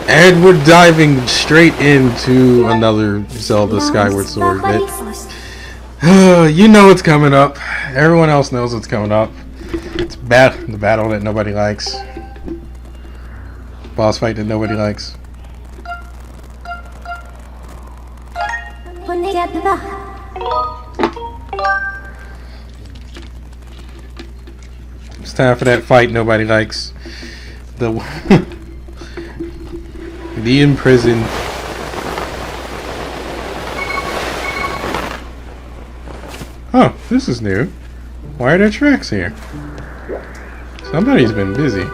And we're diving straight into another Zelda Skyward Sword. You know what's coming up. Everyone else knows what's coming up. It's the battle that nobody likes. Boss fight that nobody likes. It's time for that fight nobody likes. The Imprisoned. Oh, this is new. Why are there tracks here? Somebody's been busy.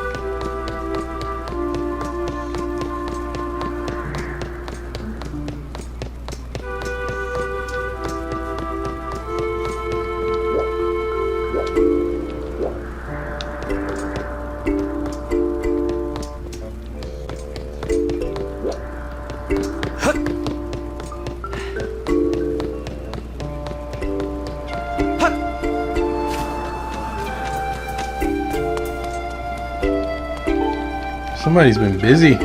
Somebody's been busy.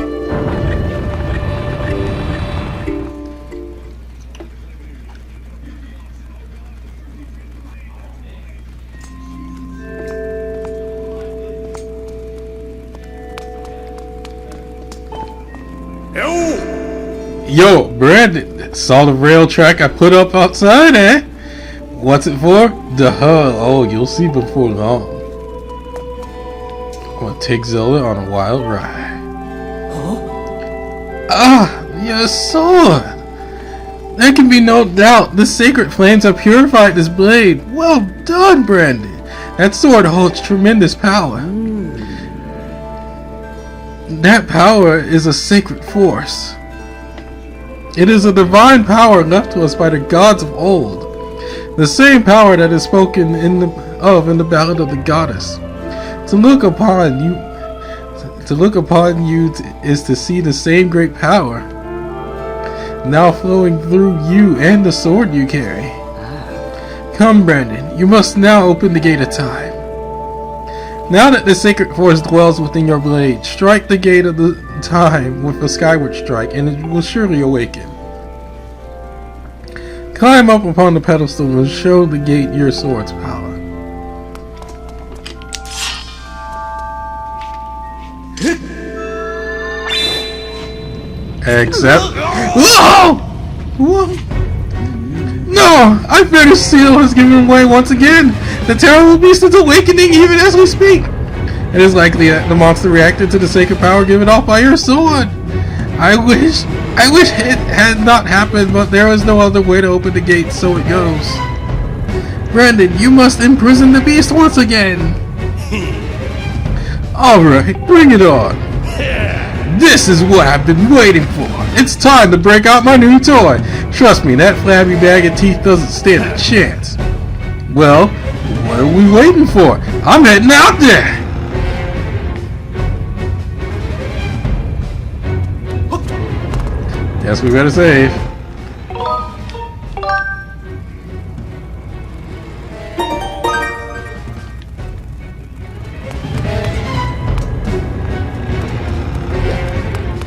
Yo, Brandon, saw the rail track I put up outside, eh? What's it for? The hull. Oh, you'll see before long. I'm gonna take Zelda on a wild ride. Huh? Ah, your sword! There can be no doubt the sacred flames have purified this blade. Well done, Brandon. That sword holds tremendous power. That power is a sacred force. It is a divine power left to us by the gods of old. The same power that is spoken in the ballad of the goddess. To look upon you is to see the same great power now flowing through you and the sword you carry. Come, Brandon, you must now open the gate of time. Now that the sacred force dwells within your blade, strike the gate of the time with a skyward strike, and it will surely awaken. Climb up upon the pedestal and show the gate your sword's power. Except... Whoa! Whoa! No! I fear the seal has given way once again! The terrible beast is awakening even as we speak! It is likely that the monster reacted to the sacred power given off by your sword! I wish it had not happened, but there was no other way to open the gate, so it goes. Brandon, you must imprison the beast once again! Alright, bring it on! This is what I've been waiting for. It's time to break out my new toy. Trust me, that flabby bag of teeth doesn't stand a chance. Well, what are we waiting for? I'm heading out there. Guess we better save.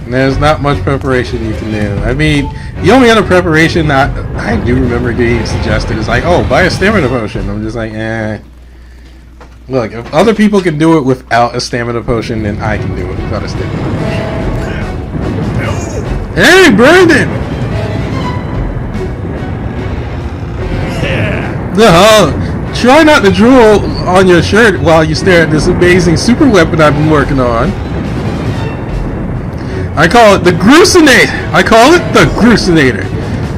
There's not much preparation you can do. I mean, the only other preparation that I do remember getting suggested is like, oh, buy a stamina potion. I'm just like, eh. Look, if other people can do it without a stamina potion, then I can do it without a stamina potion. Hey, Brandon! Try not to drool on your shirt while you stare at this amazing super weapon I've been working on. I call it the Grucinator.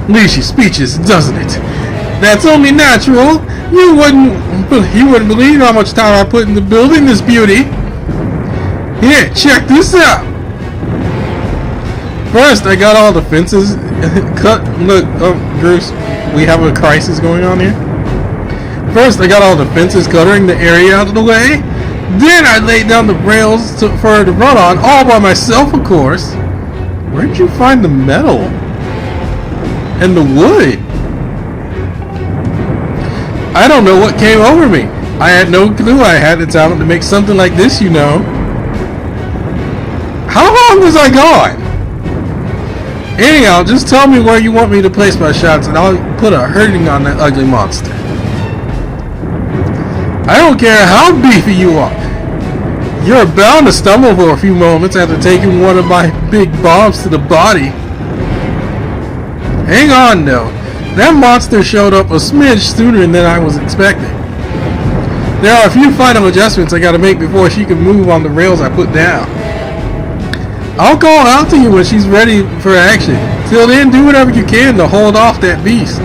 Leaves you speechless, doesn't it? That's only natural. You wouldn't believe how much time I put into building this beauty. Here, check this out. First, I got all the fences cut. Look, Bruce, we have a crisis going on here. First, I got all the fences covering the area out of the way. Then I laid down the rails for her to run on, all by myself, of course. Where'd you find the metal? And the wood? I don't know what came over me. I had no clue I had the talent to make something like this, you know. How long was I gone? Anyhow, just tell me where you want me to place my shots and I'll put a hurting on that ugly monster. I don't care how beefy you are. You're bound to stumble for a few moments after taking one of my big bombs to the body. Hang on though. That monster showed up a smidge sooner than I was expecting. There are a few final adjustments I gotta make before she can move on the rails I put down. I'll call out to you when she's ready for action. Till then, do whatever you can to hold off that beast.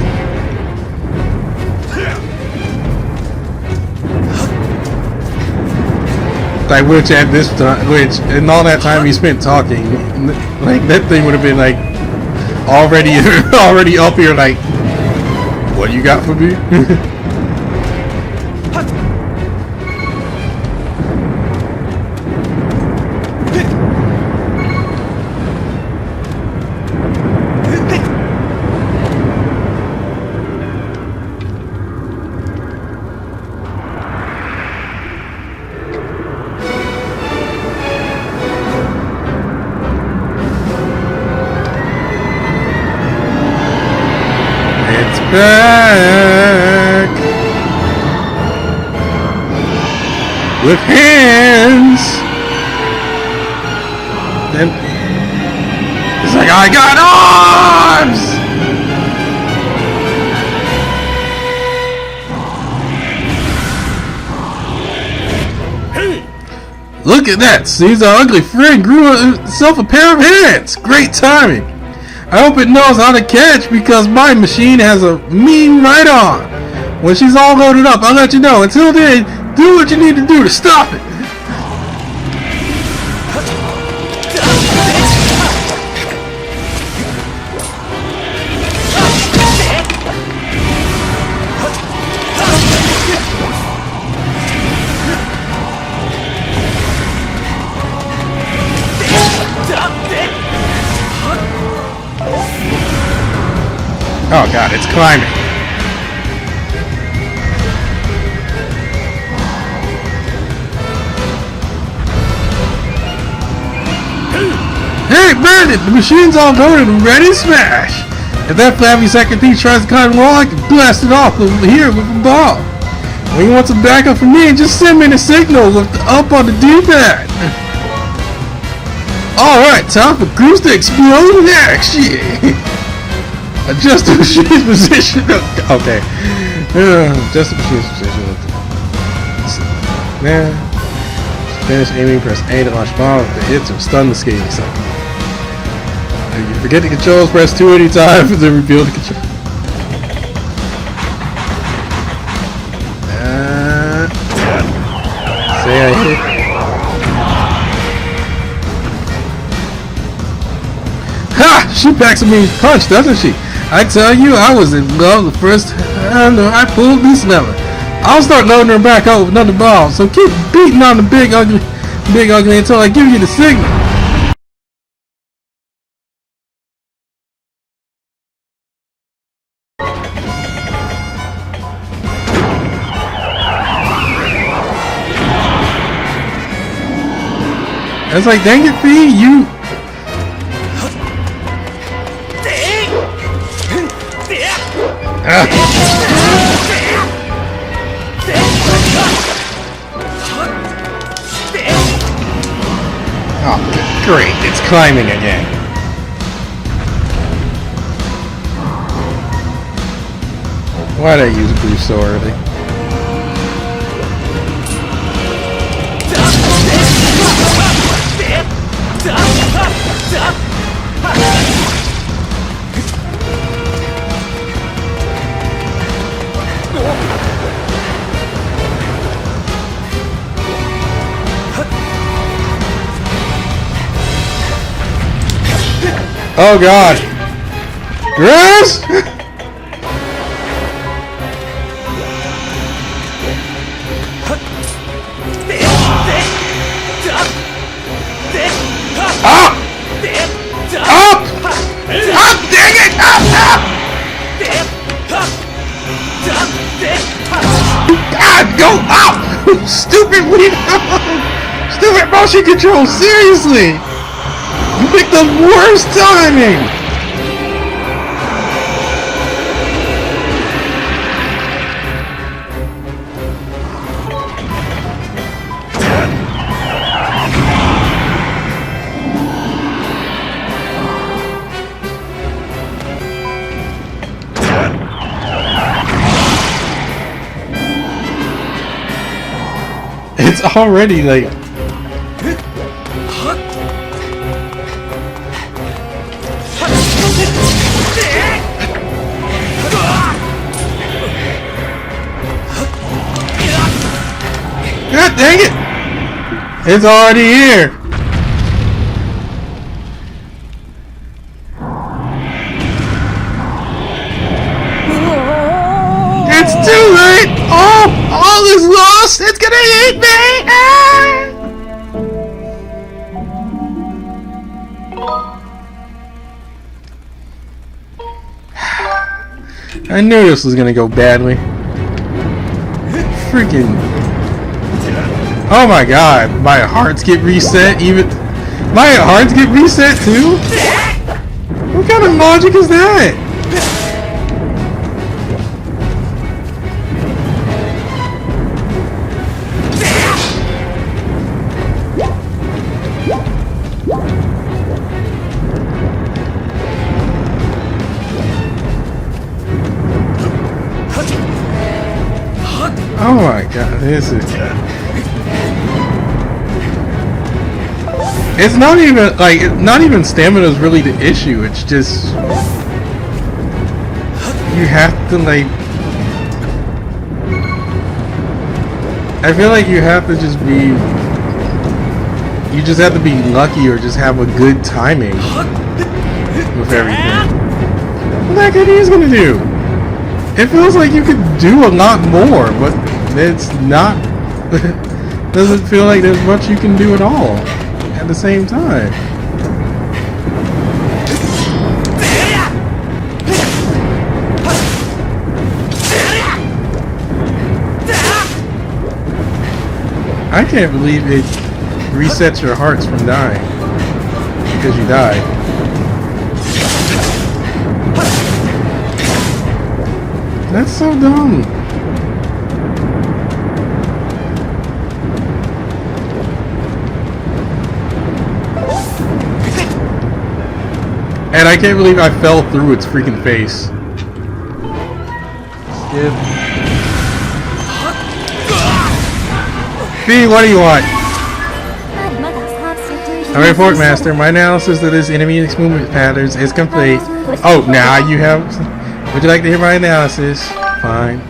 Like, which at this time, and all that time he spent talking, like that thing would have been like already up here. Like, what you got for me? Back with hands. Then it's like, I got arms. Hey, look at that! Seems our ugly friend grew himself a pair of hands. Great timing. I hope it knows how to catch because my machine has a mean right on. When she's all loaded up, I'll let you know. Until then, do what you need to do to stop it. Oh god, it's climbing. Hey Bandit, the machine's all loaded and ready to smash. If that flabby second thief tries to climb along, I can blast it off over here with a ball. When you want some backup from me, just send me the signal with the up on the D-pad. Alright, time for Goose to explode in action. Adjust the machine's position. Okay. Adjust the machine's position. Man. Finish aiming, press A to launch bomb. If it hits or stun the skating cycle. If you forget the controls, press 2 anytime for the reveal the control. Say I hit. Ha! She packs a mean punch, doesn't she? I tell you, I was in love the first time I pulled this lever. I'll start loading her back out with another ball, so keep beating on the big ugly until I give you the signal. It's like, dang it, Fee, you... Oh, great, it's climbing again. Why'd I use Bruce so early? Oh god! Grass! Up! Up! Up! Dang it! Up! Up! God, go up! Stupid Wii! Stupid motion control, seriously! You picked the worst timing! It's already like. God dang it! It's already here! It's too late! Oh! All is lost! It's gonna eat me! I knew this was gonna go badly. Freaking... Oh my god, my hearts get reset even... My hearts get reset too? What kind of logic is that? Oh my god, this is... It's not even, like, not even stamina is really the issue, it's just... You have to, like... I feel like you have to just be... You just have to be lucky or just have a good timing with everything. What the heck are these gonna do? It feels like you could do a lot more, but it's not... Doesn't feel like there's much you can do at all at the same time. I can't believe it resets your hearts from dying because you died. That's so dumb. And I can't believe I fell through its freaking face. Skip. B, what do you want? I report, Master. My analysis of this enemy's movement patterns is complete. Oh, now you have... Would you like to hear my analysis? Fine.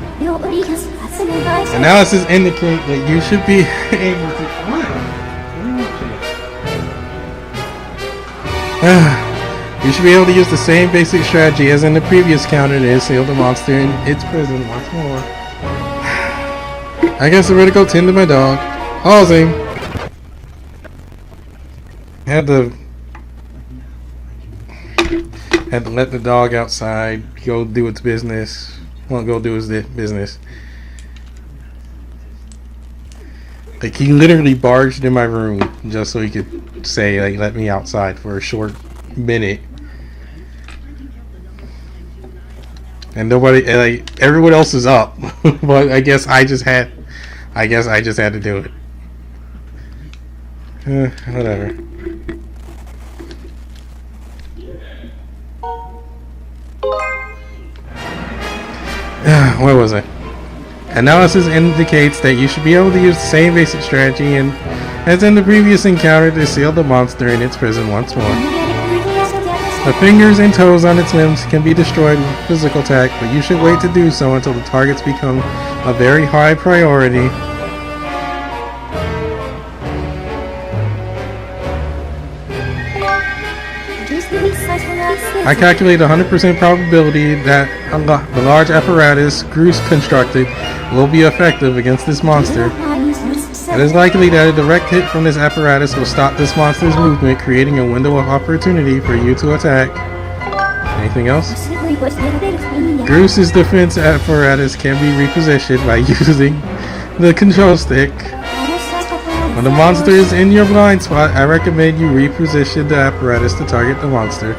Analysis indicate that you should be able to... What? You should be able to use the same basic strategy as in the previous counter to seal the monster in its prison once more. I guess I'm ready to go tend to my dog. Pausing. Had to let the dog outside, go do its business. Won't go do his business. Like, he literally barged in my room just so he could say, like, let me outside for a short minute. And nobody, like, everyone else is up. But I guess I just had to do it. Whatever. Where was I? Analysis indicates that you should be able to use the same basic strategy as in the previous encounter to seal the monster in its prison once more. The fingers and toes on its limbs can be destroyed with physical attack, but you should wait to do so until the targets become a very high priority. I calculate 100% probability that the large apparatus Groose constructed will be effective against this monster. It is likely that a direct hit from this apparatus will stop this monster's movement, creating a window of opportunity for you to attack. Anything else? Groose's defense apparatus can be repositioned by using the control stick. When the monster is in your blind spot, I recommend you reposition the apparatus to target the monster.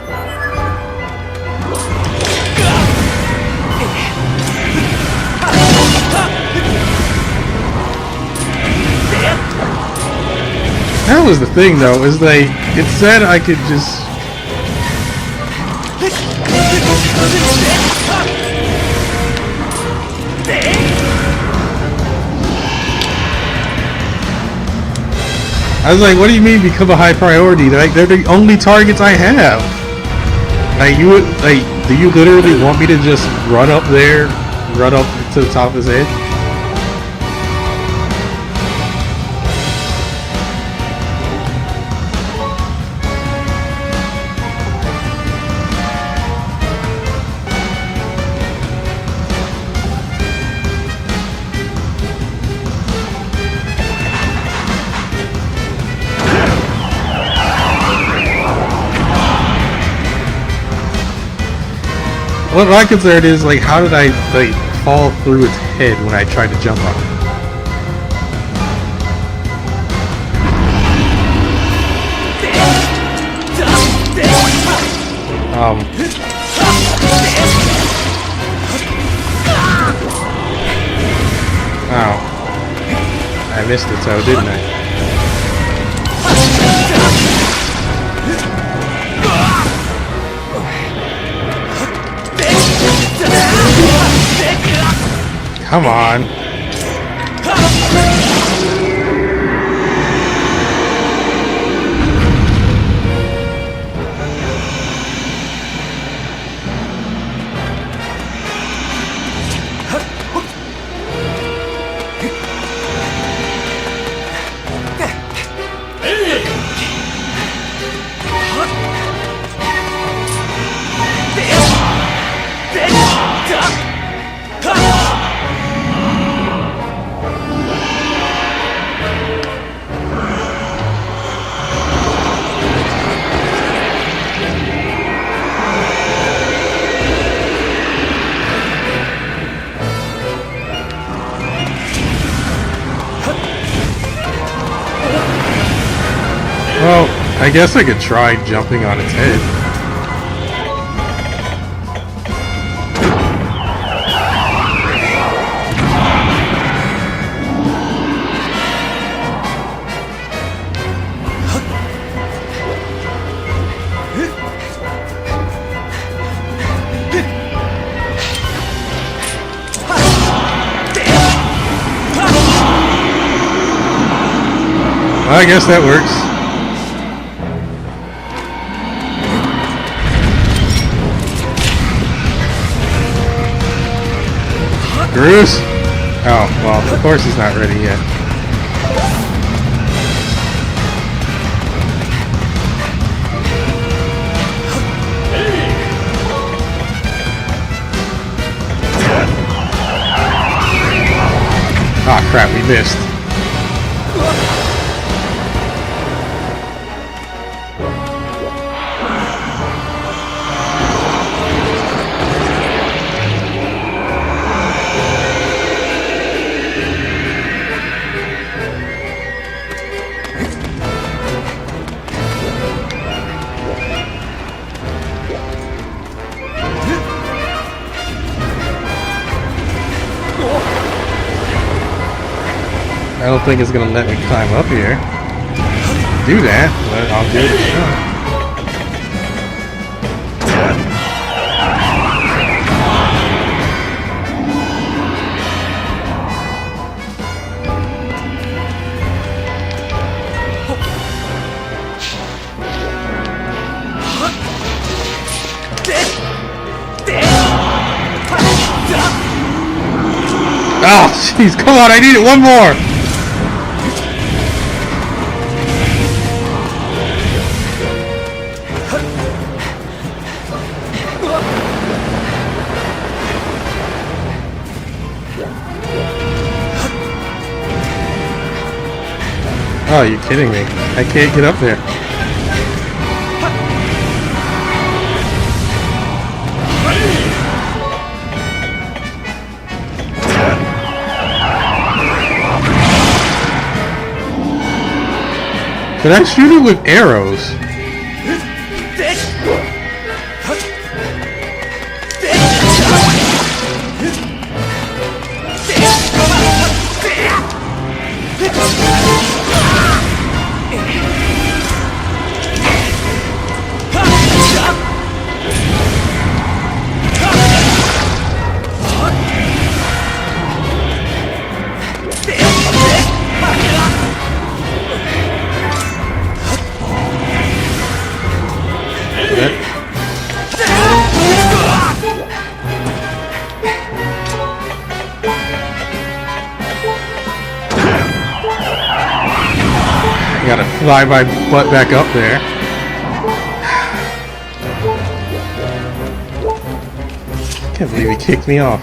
That was the thing, though, is like, it said I could just... I was like, what do you mean become a high priority? Like, they're the only targets I have. Like, do you literally want me to just run up there, run up to the top of his head? What my concern is, like, how did I, like, fall through its head when I tried to jump on it? Oh. I missed it, so didn't I? Come on. Well, I guess I could try jumping on its head. Well, I guess that works. Bruce? Oh, well, of course he's not ready yet. Ah, crap, we missed. I don't think it's gonna let me climb up here. Do that, but I'll give it a shot. Oh, jeez, come on, I need it one more! Oh, you're kidding me. I can't get up there. But I shoot it with arrows. Gotta fly my butt back up there. Can't believe he kicked me off.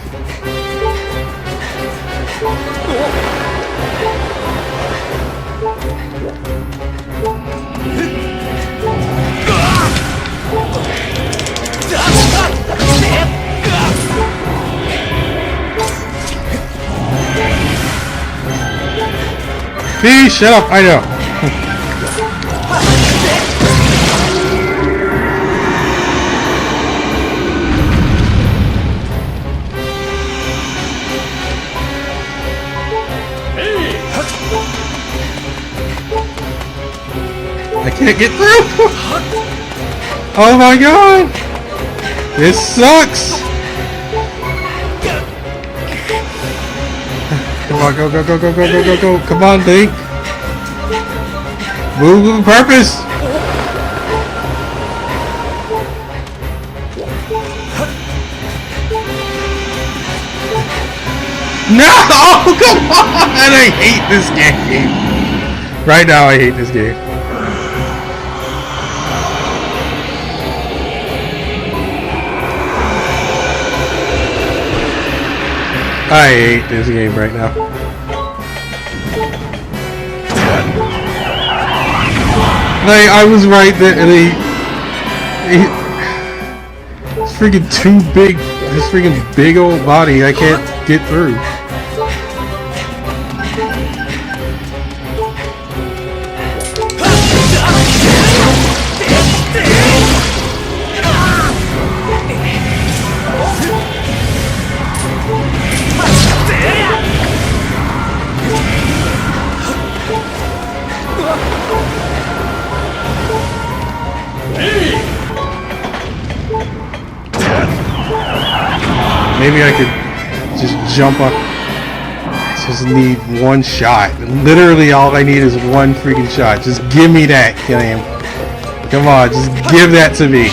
Please shut up, I know. I can't get through! Oh my god! This sucks! Come on, go, go, go, go, go, go, go, go! Come on, Link! Move with purpose! No! Oh, come on! I hate this game! Right now, I hate this game. I hate this game right now. Like, I was right that it's freaking too big. This freaking big old body I can't get through. Maybe I could just jump up. I just need one shot. Literally all I need is one freaking shot. Just give me that, game. Come on, just give that to me.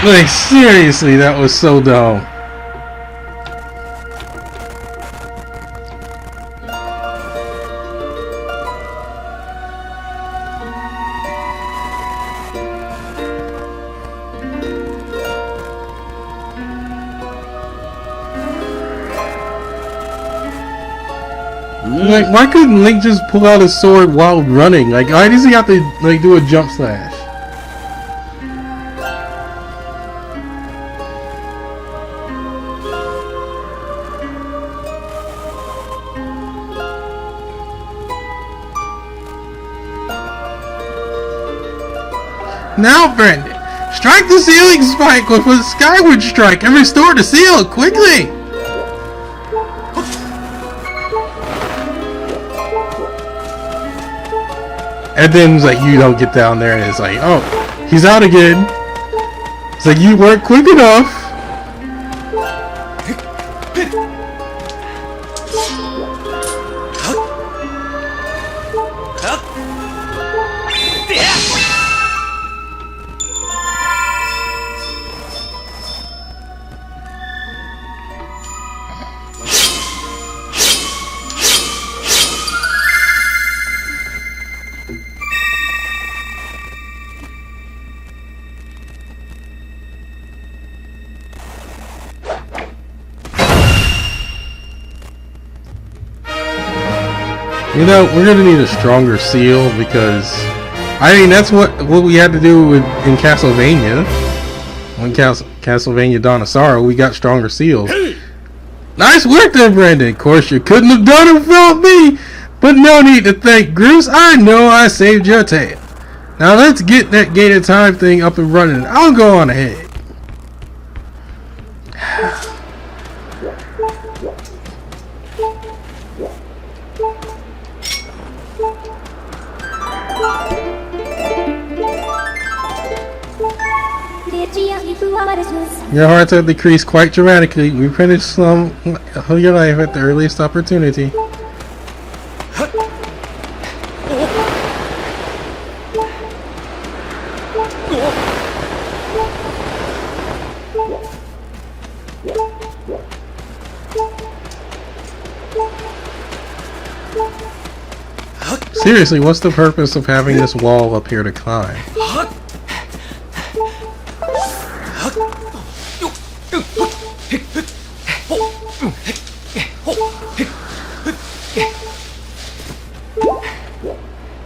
Like, seriously, that was so dumb. Like, why couldn't Link just pull out his sword while running? Like, why does he have to, like, do a jump slash? Now, Brendan, strike the ceiling spike with a Skyward strike and restore the seal quickly! And then it's like, you don't get down there, and it's like, oh, he's out again. It's like, you weren't quick enough. You know, we're gonna need a stronger seal because, I mean, that's what we had to do in Castlevania. When Castlevania Dawn of Sorrow, we got stronger seals. Nice work there, Brandon. Of course, you couldn't have done it without me, but no need to thank Bruce. I know I saved your tail. Now let's get that gated time thing up and running. I'll go on ahead. Your hearts have decreased quite dramatically. We finished some of your life at the earliest opportunity. Seriously, what's the purpose of having this wall up here to climb?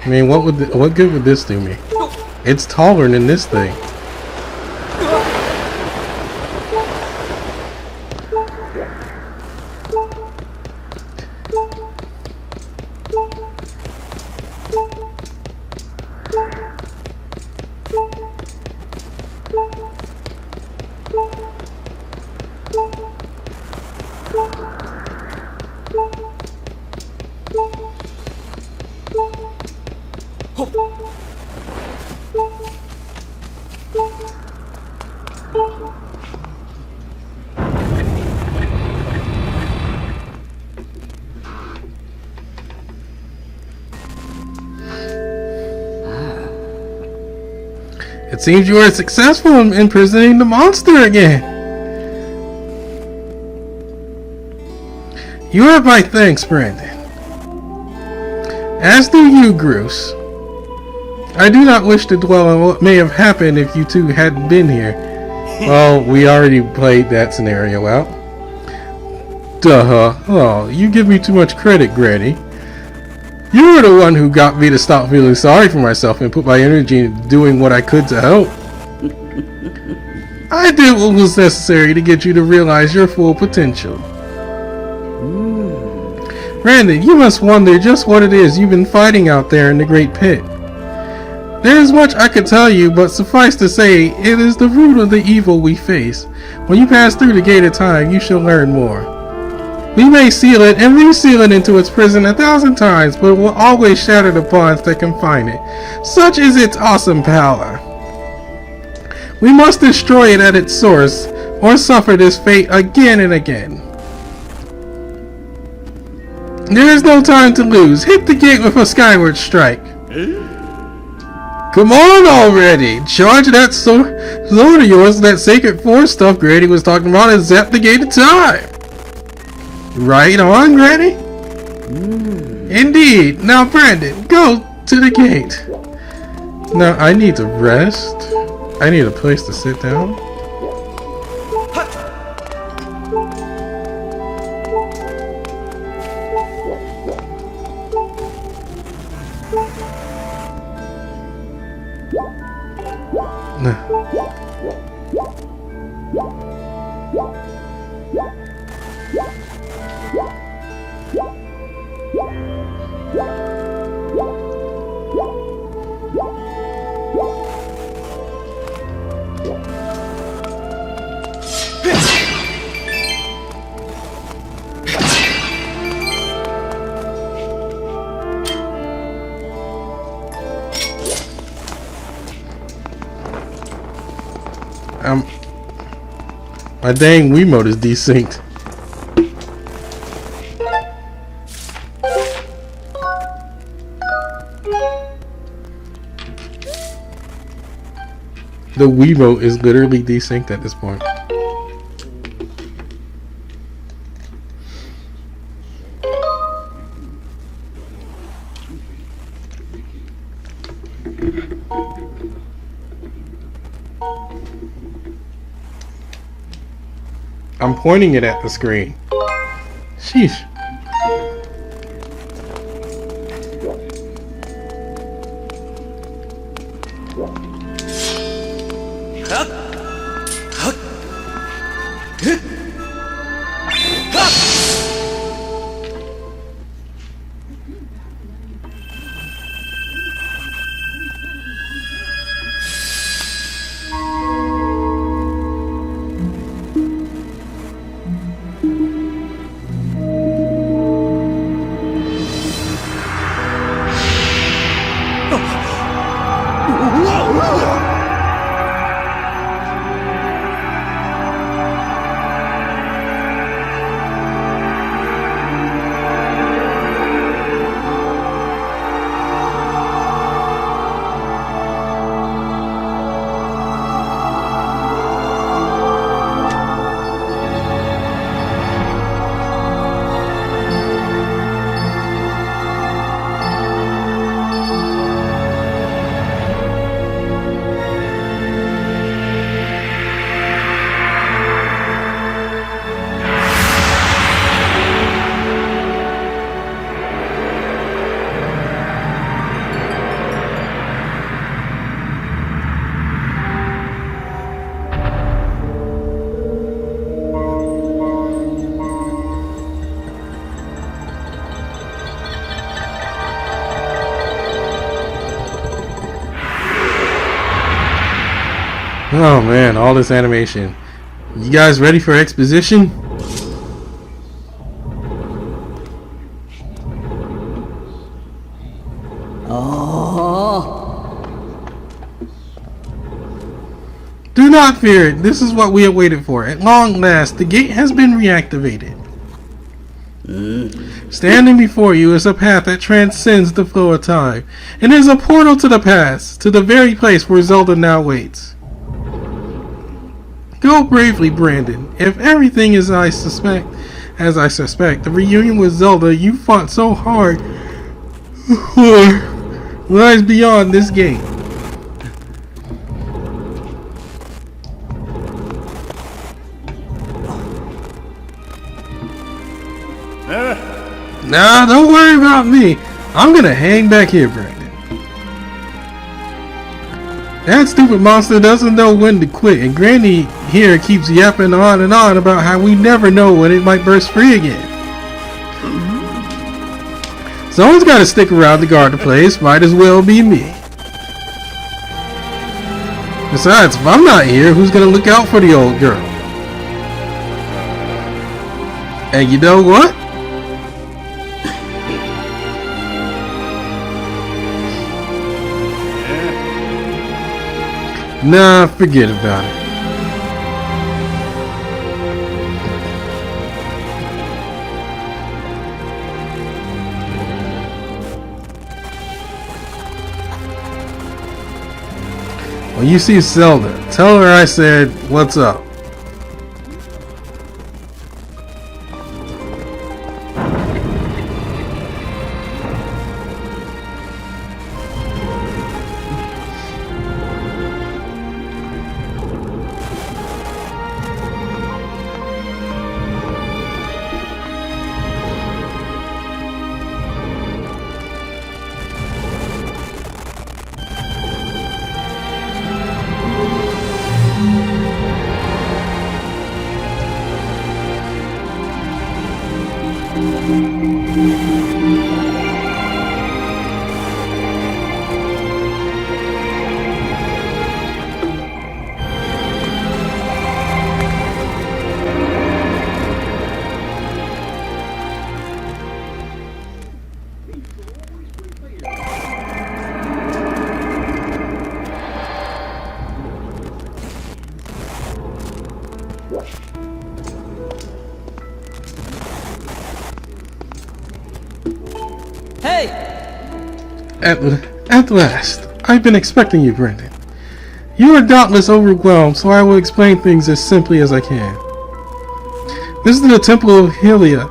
I mean, what good would this do me? It's taller than this thing. It seems you are successful in imprisoning the monster again. You have my thanks, Brandon. As do you, Bruce. I do not wish to dwell on what may have happened if you two hadn't been here. Well, we already played that scenario out. Duh. Oh, you give me too much credit, Granny. You were the one who got me to stop feeling sorry for myself and put my energy into doing what I could to help. I did what was necessary to get you to realize your full potential. Brandon, you must wonder just what it is you've been fighting out there in the Great Pit. There is much I could tell you, but suffice to say, it is the root of the evil we face. When you pass through the Gate of Time, you shall learn more. We may seal it and reseal it into its prison 1,000 times, but it will always shatter the bonds that confine it. Such is its awesome power. We must destroy it at its source, or suffer this fate again and again. There is no time to lose. Hit the gate with a Skyward strike. Come on already! Charge that sword of yours, that sacred force stuff Granny was talking about, and zap the Gate of Time! Right on, Granny? Indeed. Now, Brandon, go to the gate. Now, I need to rest. I need a place to sit down. My dang Wiimote is desynced. The Wiimote is literally desynced at this point. I'm pointing it at the screen. Sheesh. Oh man, all this animation. You guys ready for Exposition? Do not fear it. This is what we have waited for. At long last, the gate has been reactivated. Standing before you is a path that transcends the flow of time, and is a portal to the past, to the very place where Zelda now waits. Go bravely, Brandon. If everything is as I suspect, the reunion with Zelda you fought so hard for lies beyond this gate. Nah, don't worry about me. I'm gonna hang back here, Brandon. That stupid monster doesn't know when to quit, and Granny here keeps yapping on and on about how we never know when it might burst free again. Someone's gotta stick around to guard the place. Might as well be me. Besides, if I'm not here, who's gonna look out for the old girl? And you know what? Nah, forget about it. When you see Zelda, tell her I said, what's up? At last. I've been expecting you, Brandon. You are doubtless overwhelmed, so I will explain things as simply as I can. This is the Temple of Hylia,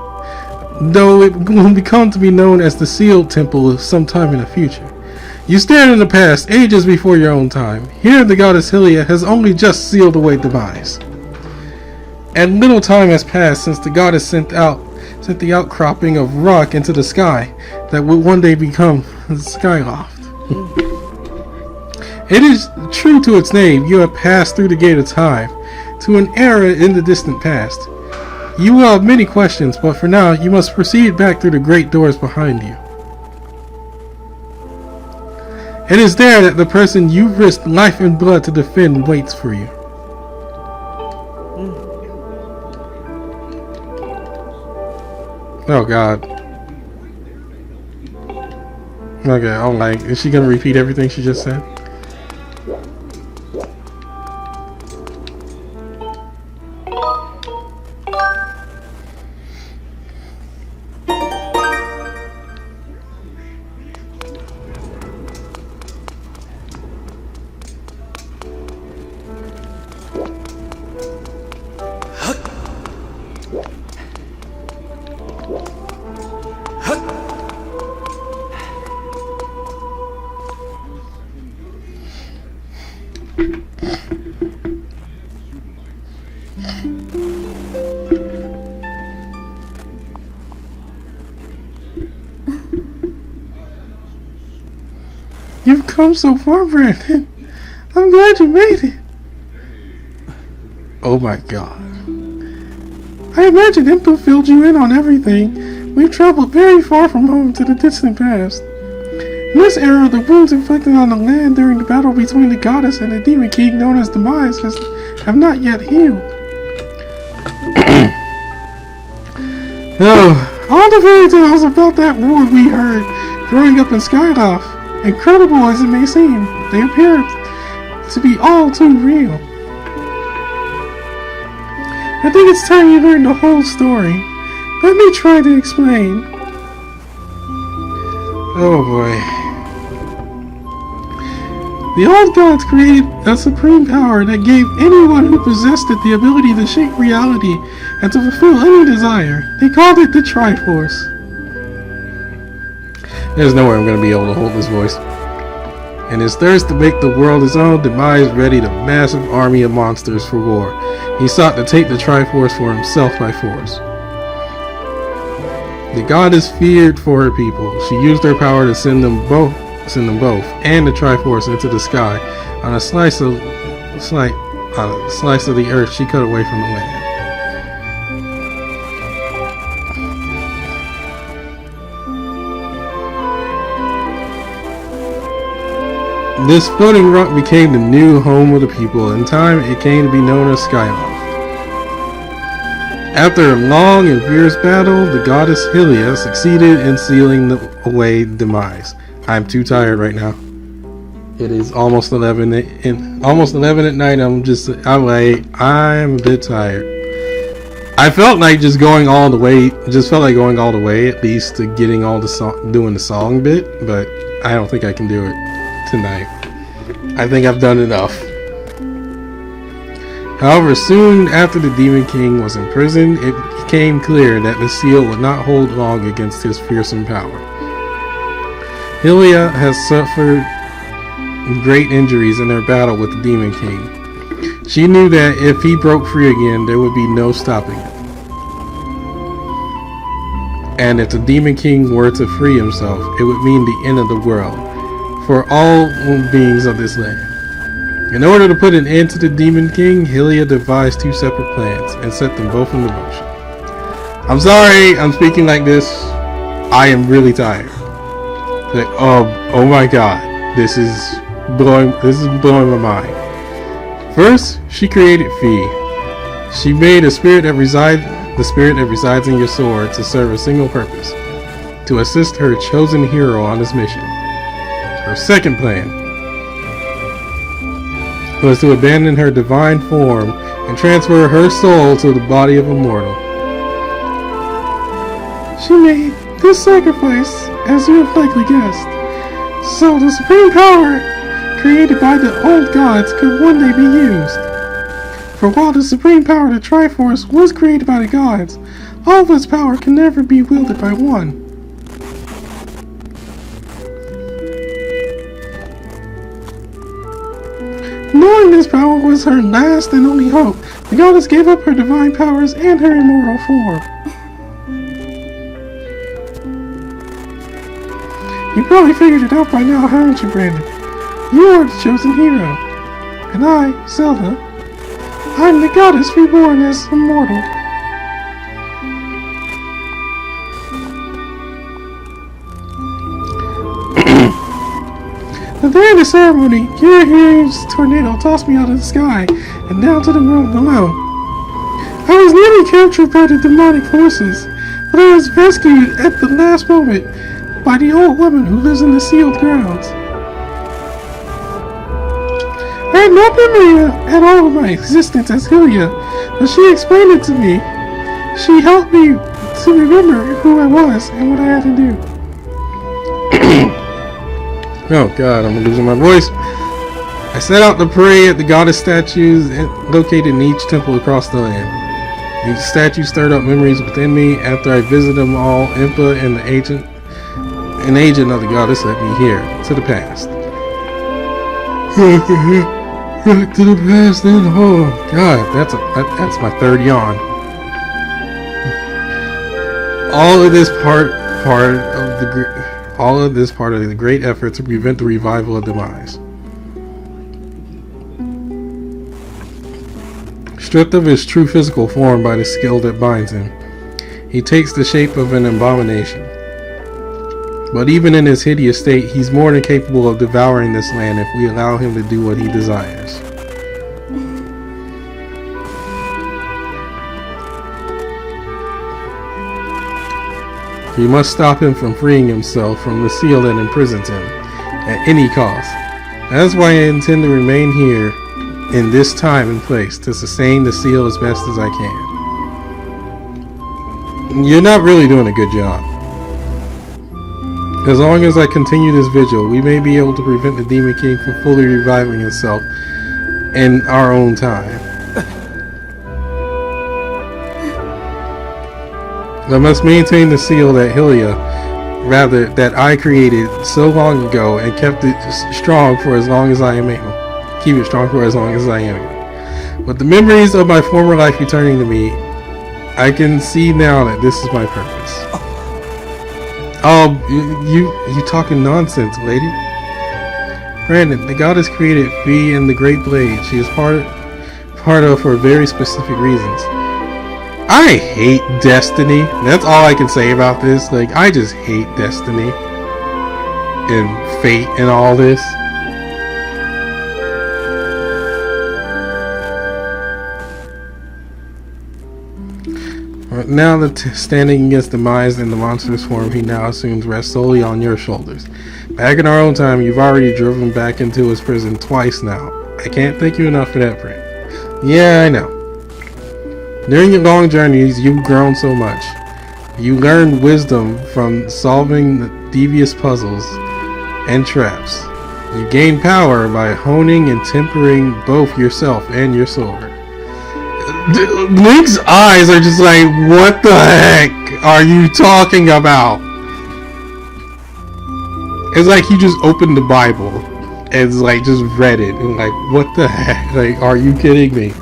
though it will become to be known as the Sealed Temple sometime in the future. You stand in the past, ages before your own time. Here the goddess Hylia has only just sealed away demise. And little time has passed since the goddess sent the outcropping of rock into the sky that would one day become the Skyloft. It is true to its name, you have passed through the gate of time, to an era in the distant past. You will have many questions, but for now you must proceed back through the great doors behind you. It is there that the person you risked life and blood to defend waits for you. Oh god. Okay, I'm like, is she gonna repeat everything she just said? You've come so far, Brandon. I'm glad you made it. Oh my god. I imagine Impa filled you in on everything. We've traveled very far from home to the distant past. In this era, the wounds inflicted on the land during the battle between the goddess and the demon king known as Demise have not yet healed. Oh, all the fairy tales about that war we heard growing up in Skyward, incredible as it may seem, they appear to be all too real. I think it's time you learn the whole story. Let me try to explain. Oh boy. The old gods created a supreme power that gave anyone who possessed it the ability to shape reality and to fulfill any desire. They called it the Triforce. There's no way I'm going to be able to hold this voice. In his thirst to make the world his own, Demise readied a massive army of monsters for war. He sought to take the Triforce for himself by force. The goddess feared for her people. She used her power to send them both and the Triforce into the sky on a slice of the earth she cut away from the land. This floating rock became the new home of the people. In time, it came to be known as Skyward. After a long and fierce battle, the goddess Hylia succeeded in sealing away Demise. I'm too tired right now. It is almost 11 at night. I'm late. I'm a bit tired. I felt like going all the way at least to getting all the doing the song bit, but I don't think I can do it tonight. I think I've done enough. However, soon after the Demon King was imprisoned, it became clear that the seal would not hold long against his fearsome power. Hylia has suffered great injuries in her battle with the Demon King. She knew that if he broke free again, there would be no stopping it. And if the Demon King were to free himself, it would mean the end of the world for all beings of this land. In order to put an end to the Demon King, Hylia devised two separate plans and set them both into motion. I'm sorry I'm speaking like this. I am really tired. Like, oh my god, this is blowing my mind. First, she created Fee. She made the spirit that resides in your sword to serve a single purpose: to assist her chosen hero on his mission. Her second plan was to abandon her divine form and transfer her soul to the body of a mortal. She made this sacrifice, as you have likely guessed, so the supreme power created by the old gods could one day be used. For while the supreme power, the Triforce, was created by the gods, all of its power can never be wielded by one. Knowing this power was her last and only hope, the goddess gave up her divine powers and her immortal form. You probably figured it out by now, haven't you, Brandon? You are the chosen hero. And I, Zelda, I'm the goddess reborn as immortal. The day of the ceremony, Kirahi's tornado tossed me out of the sky and down to the world below. I was nearly captured by the demonic forces, but I was rescued at the last moment by the old woman who lives in the sealed grounds. I had no memory at all of my existence as Hylia, but she explained it to me. She helped me to remember who I was and what I had to do. Oh god, I'm losing my voice. I set out to pray at the goddess statues located in each temple across the land. These statues stirred up memories within me. After I visited them all, Impa and an agent of the goddess led me here, to the past. Back to the past and oh god, that's my third yawn. All of this part of the great effort to prevent the revival of Demise. Stripped of his true physical form by the skill that binds him, he takes the shape of an abomination. But even in his hideous state, he's more than capable of devouring this land if we allow him to do what he desires. We must stop him from freeing himself from the seal that imprisons him, at any cost. That's why I intend to remain here in this time and place, to sustain the seal as best as I can. You're not really doing a good job. As long as I continue this vigil, we may be able to prevent the Demon King from fully reviving himself in our own time. I must maintain the seal that that I created so long ago and kept it strong for as long as I am able. Keep it strong for as long as I am able. With the memories of my former life returning to me, I can see now that this is my purpose. Oh, you talking nonsense, lady. Brandon, the goddess created Fee and the Great Blade. She is part of for very specific reasons. I hate Destiny. That's all I can say about this. Like, I just hate Destiny and fate and all this. Now that standing against demise in the monstrous form he now assumes rests solely on your shoulders. Back in our own time, you've already driven back into his prison twice now. I can't thank you enough for that, friend. Yeah, I know. During your long journeys, you've grown so much. You learned wisdom from solving the devious puzzles and traps. You gain power by honing and tempering both yourself and your sword. Link's eyes are just like, what the heck are you talking about? It's like he just opened the Bible and like just read it and like, what the heck? Like, are you kidding me?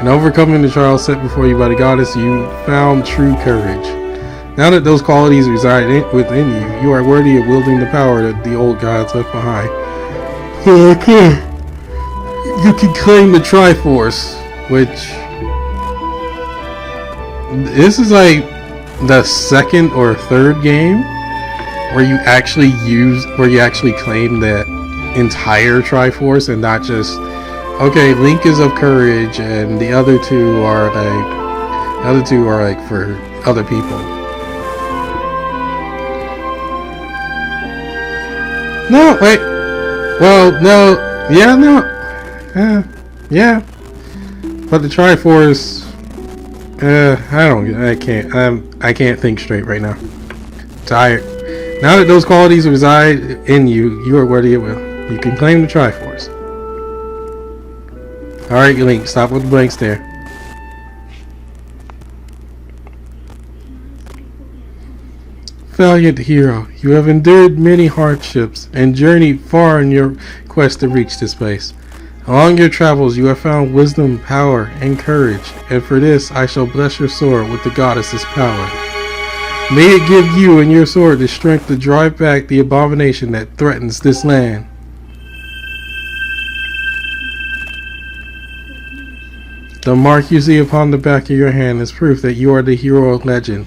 In overcoming the trials set before you by the goddess, you found true courage. Now that those qualities reside within you, you are worthy of wielding the power that the old gods left behind. Okay. You can claim the Triforce, which... This is like the second or third game where you actually claim that entire Triforce and not just... Okay, Link is of courage, and the other two are like for other people. No, wait. Well, no. Yeah, no. Yeah. But the Triforce. I can't think straight right now. I'm tired. Now that those qualities reside in you, you are worthy of will. You can claim the Triforce. Alright, Link, stop with the blank stare. Valiant hero, you have endured many hardships and journeyed far in your quest to reach this place. Along your travels, you have found wisdom, power, and courage, and for this I shall bless your sword with the goddess's power. May it give you and your sword the strength to drive back the abomination that threatens this land. The mark you see upon the back of your hand is proof that you are the hero of legend,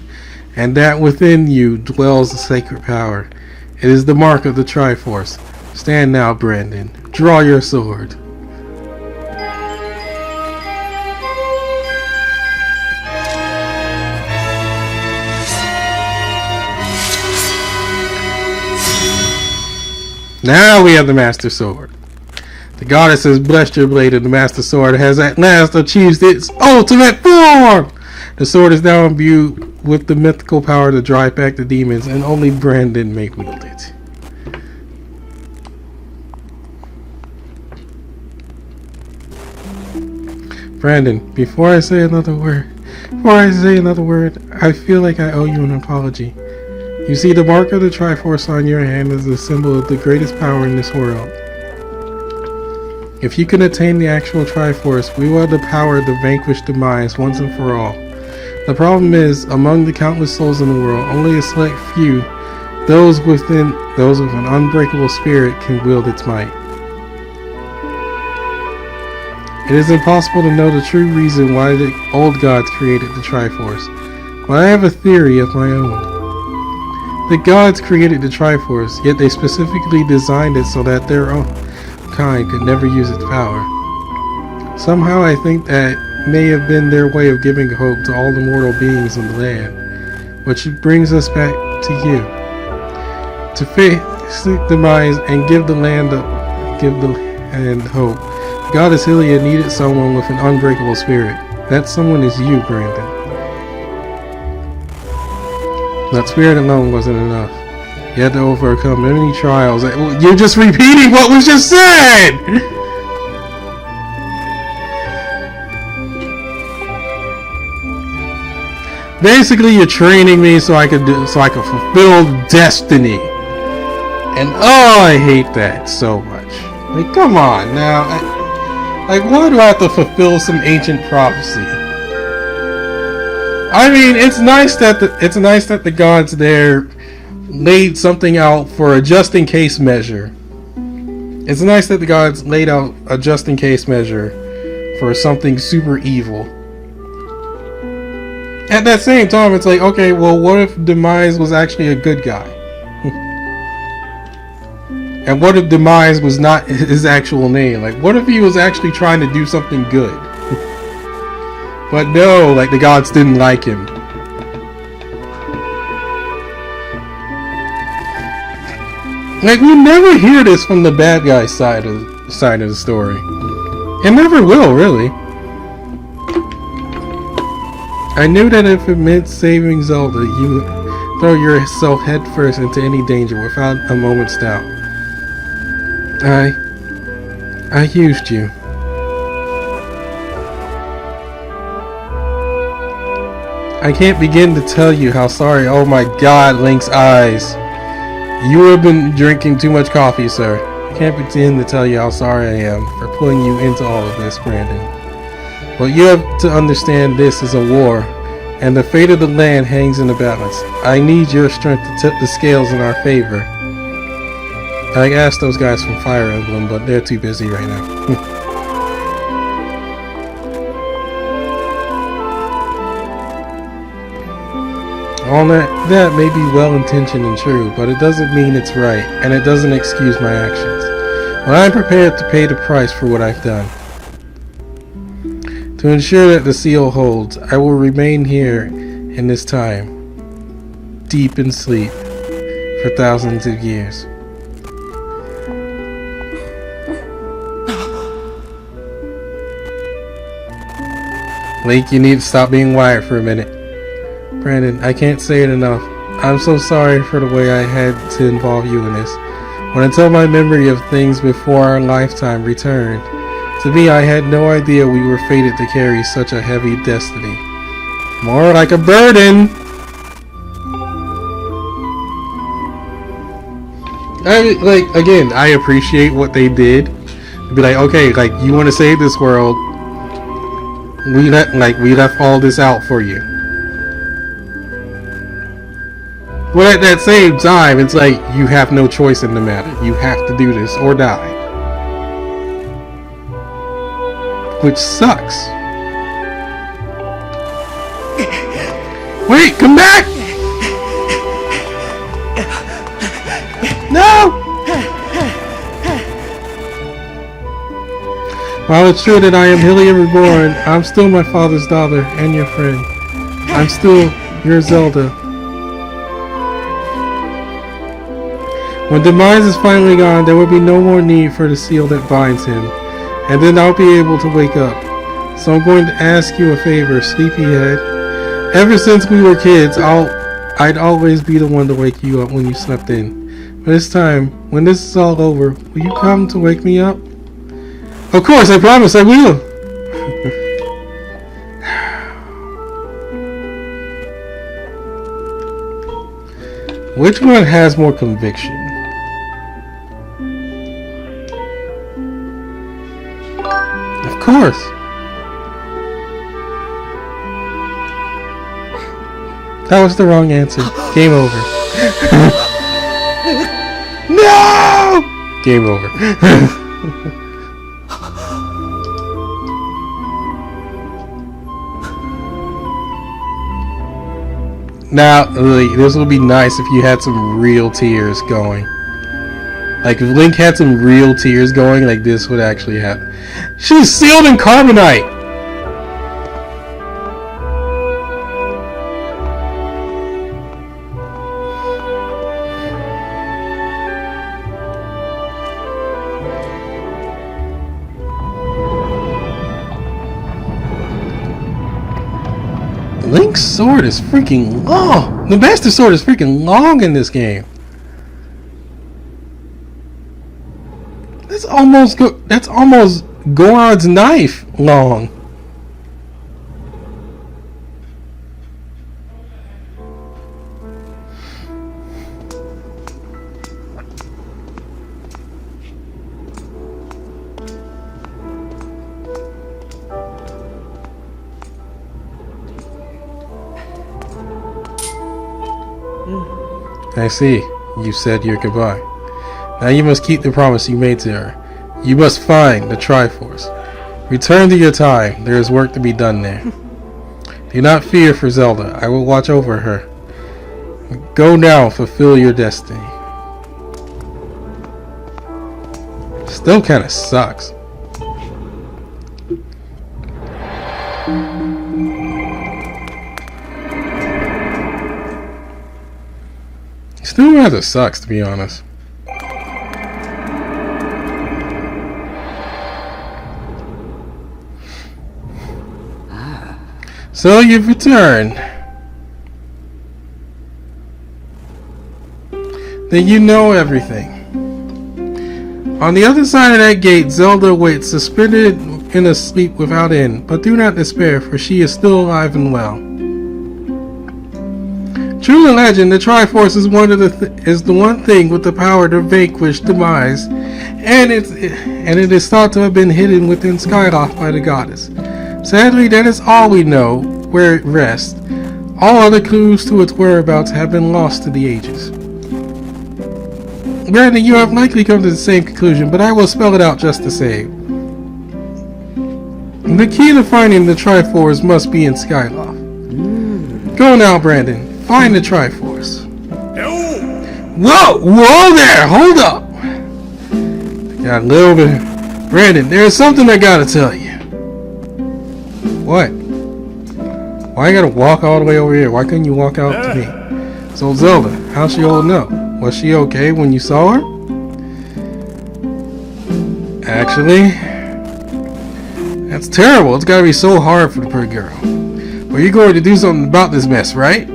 and that within you dwells the sacred power. It is the mark of the Triforce. Stand now, Brandon. Draw your sword. Now we have the Master Sword. The goddess has blessed your blade, and the Master Sword has at last achieved its ultimate form! The sword is now imbued with the mythical power to drive back the demons, and only Brandon may wield it. Brandon, before I say another word, I feel like I owe you an apology. You see, the mark of the Triforce on your hand is a symbol of the greatest power in this world. If you can attain the actual Triforce, we will have the power to vanquish demise once and for all. The problem is, among the countless souls in the world, only a select few, those with an unbreakable spirit, can wield its might. It is impossible to know the true reason why the old gods created the Triforce, but I have a theory of my own. The gods created the Triforce, yet they specifically designed it so that their own kind could never use its power. Somehow I think that may have been their way of giving hope to all the mortal beings on the land, which brings us back to you. To face the demise and give the land hope. Goddess Hylia needed someone with an unbreakable spirit. That someone is you, Brandon. That spirit alone wasn't enough. You had to overcome many trials. You're just repeating what was just said! Basically, you're training me so I could fulfill destiny. And oh, I hate that so much. Like, come on now. Like, why do I have to fulfill some ancient prophecy? I mean, it's nice that the gods there laid something out for a just-in-case measure. It's nice that the gods laid out a just-in-case measure for something super evil. At that same time, it's like, okay, well, what if Demise was actually a good guy? And what if Demise was not his actual name? Like, what if he was actually trying to do something good? But no, like, the gods didn't like him. Like, we never hear this from the bad guy side of the story. It never will, really. I knew that if it meant saving Zelda, you would throw yourself headfirst into any danger without a moment's doubt. I used you. I can't begin to tell you how sorry. Oh my God, Link's eyes. You have been drinking too much coffee, sir. I can't begin to tell you how sorry I am for pulling you into all of this, Brandon. But you have to understand this is a war, and the fate of the land hangs in the balance. I need your strength to tip the scales in our favor. I asked those guys from Fire Emblem, but they're too busy right now. All that may be well-intentioned and true, but it doesn't mean it's right, and it doesn't excuse my actions. But I'm prepared to pay the price for what I've done. To ensure that the seal holds, I will remain here in this time, deep in sleep, for thousands of years. Link, you need to stop being wired for a minute. Brandon, I can't say it enough. I'm so sorry for the way I had to involve you in this. But until my memory of things before our lifetime returned, to me I had no idea we were fated to carry such a heavy destiny. More like a burden! Again, I appreciate what they did. Be like, okay, like, you want to save this world, we left all this out for you. But at that same time, it's like, you have no choice in the matter. You have to do this or die. Which sucks. Wait, come back! No! While it's true that I am Hylia Reborn, I'm still my father's daughter and your friend. I'm still your Zelda. When Demise is finally gone, there will be no more need for the seal that binds him, and then I'll be able to wake up. So I'm going to ask you a favor, sleepyhead. Ever since we were kids, I'd always be the one to wake you up when you slept in. But this time, when this is all over, will you come to wake me up? Of course, I promise I will! Which one has more conviction? Of course! That was the wrong answer. Game over. No! Game over. Now, like, this would be nice if you had some real tears going. Like, if Link had some real tears going, like, this would actually happen. She's sealed in carbonite! Link's sword is freaking long. The Master Sword is freaking long in this game. That's almost Goron's knife long. I see. You said your goodbye. Now you must keep the promise you made to her. You must find the Triforce. Return to your time. There is work to be done there. Do not fear for Zelda. I will watch over her. Go now, fulfill your destiny. Still kind of sucks. Still rather sucks, to be honest. So you've returned. Then you know everything. On the other side of that gate, Zelda waits, suspended in a sleep without end. But do not despair, for she is still alive and well. True legend, the Triforce is the one thing with the power to vanquish demise, and it is thought to have been hidden within Skyloft by the goddess. Sadly, that is all we know where it rests. All other clues to its whereabouts have been lost to the ages. Brandon, you have likely come to the same conclusion, but I will spell it out just the same. The key to finding the Triforce must be in Skyloft. Go now, Brandon. Find the Triforce. Whoa! Whoa there! Hold up! Got a little bit. Brandon, there's something I gotta tell you. What? Why you gotta walk all the way over here? Why couldn't you walk out to me? So Zelda, how's she holding up? Was she okay when you saw her? Actually, that's terrible. It's gotta be so hard for the poor girl. Well, you're going to do something about this mess, right?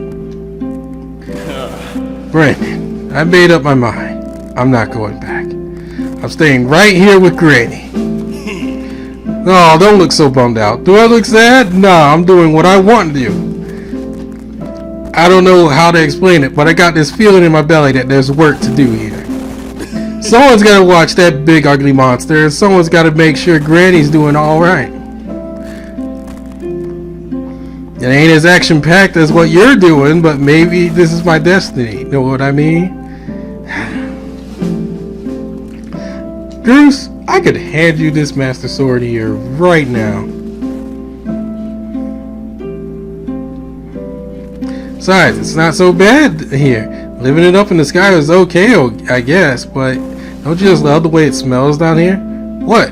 Brandon, I made up my mind. I'm not going back. I'm staying right here with Granny. Oh, don't look so bummed out. Do I look sad? Nah, I'm doing what I want to do. I don't know how to explain it, but I got this feeling in my belly that there's work to do here. Someone's got to watch that big ugly monster, and someone's got to make sure Granny's doing alright. It ain't as action-packed as what you're doing, but maybe this is my destiny. Know what I mean? Goose, I could hand you this Master Sword here right now. Besides, it's not so bad here. Living it up in the sky is okay, I guess, but don't you just love the way it smells down here? What?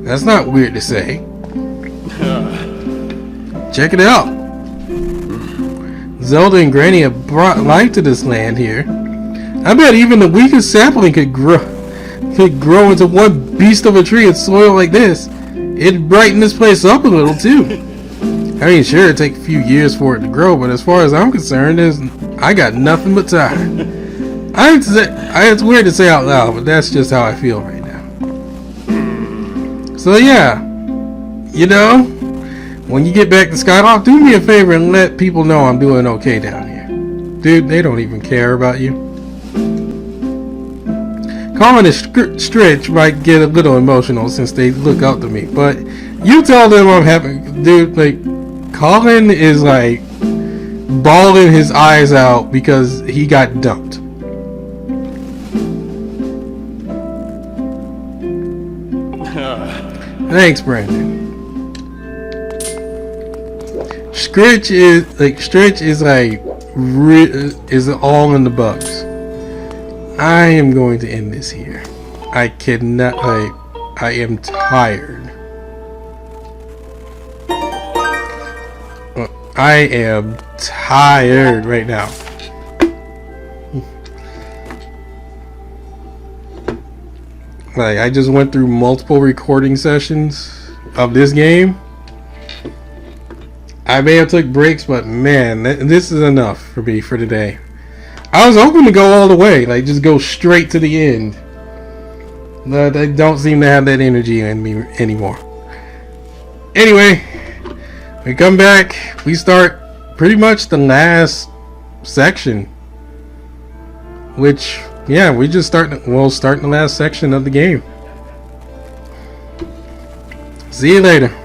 That's not weird to say. Check it out. Zelda and Granny have brought life to this land here. I bet even the weakest sapling could grow into one beast of a tree in soil like this. It'd brighten this place up a little too. I mean, sure, it'd take a few years for it to grow, but as far as I'm concerned, I got nothing but time. It's weird to say out loud, but that's just how I feel right now. So yeah, you know, when you get back to Skyloft, do me a favor and let people know I'm doing okay down here. Dude, they don't even care about you. Colin and Stretch might get a little emotional since they look up to me, but you tell them I'm happy. Dude, like, Colin is like bawling his eyes out because he got dumped. Thanks, Brandon. Stretch is like is all in the bugs. I am going to end this here. I cannot, I am tired. I am tired right now. Like, I just went through multiple recording sessions of this game. I may have took breaks, but man, this is enough for me for today. I was hoping to go all the way, like just go straight to the end. But I don't seem to have that energy in me anymore. Anyway, we come back, we start pretty much the last section. Which, yeah, we just we'll start the last section of the game. See you later.